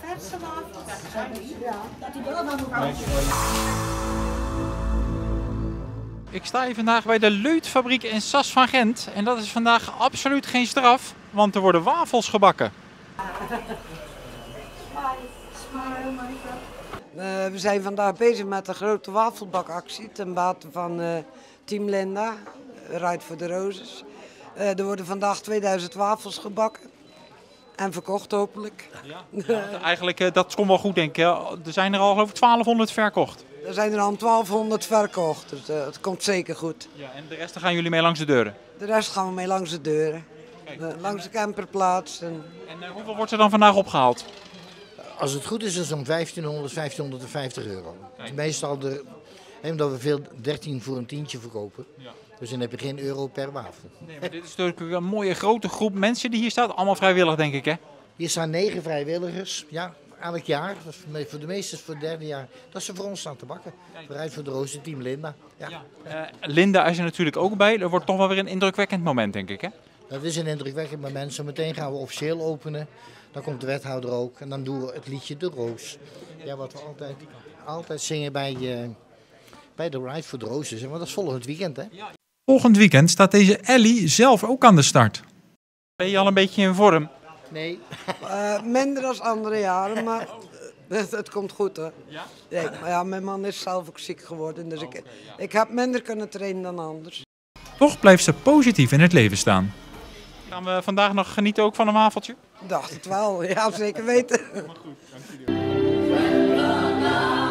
Verse wafels. Ja. Dat hij wel aan Ik sta hier vandaag bij de Leutfabriek in Sas van Gent. En dat is vandaag absoluut geen straf, want er worden wafels gebakken. We zijn vandaag bezig met een grote wafelbakactie ten bate van Team Linda, Ride for the Roses. Er worden vandaag 2000 wafels gebakken en verkocht hopelijk. Ja, eigenlijk, dat komt wel goed denk ik. Er zijn er al geloof ik 1200 verkocht. Er zijn er al 1200 verkocht, dus het komt zeker goed. Ja, en de rest gaan jullie mee langs de deuren? De rest gaan we mee langs de deuren, langs de camperplaats. En hoeveel wordt er dan vandaag opgehaald? Als het goed is het om 1500, 1550 euro. Meestal, omdat we veel 13 voor een tientje verkopen. Ja. Dus dan heb je geen euro per wafel. Nee, maar dit is natuurlijk een mooie grote groep mensen die hier staat. Allemaal vrijwillig denk ik hè? Hier staan 9 vrijwilligers, ja, elk jaar. Voor de meeste is het voor het derde jaar dat ze voor ons staan te bakken. Ride for the Roses, Team Linda. Ja. Ja. Linda is er natuurlijk ook bij. Dat wordt toch wel weer een indrukwekkend moment denk ik hè? Dat is een indrukwekkend moment. Zo meteen gaan we officieel openen. Dan komt de wethouder ook en dan doen we het liedje De Roos. Ja, wat we altijd zingen bij de Ride for the Roses. Want dat is volgend weekend hè? Volgend weekend staat deze Ellie zelf ook aan de start. Ben je al een beetje in vorm? Nee. Minder dan andere jaren, maar het komt goed hoor. Ja? Nee, maar ja, mijn man is zelf ook ziek geworden, dus ik heb minder kunnen trainen dan anders. Toch blijft ze positief in het leven staan. Gaan we vandaag nog genieten ook van een wafeltje? Dacht het wel, ja zeker weten. Maar goed, dank jullie.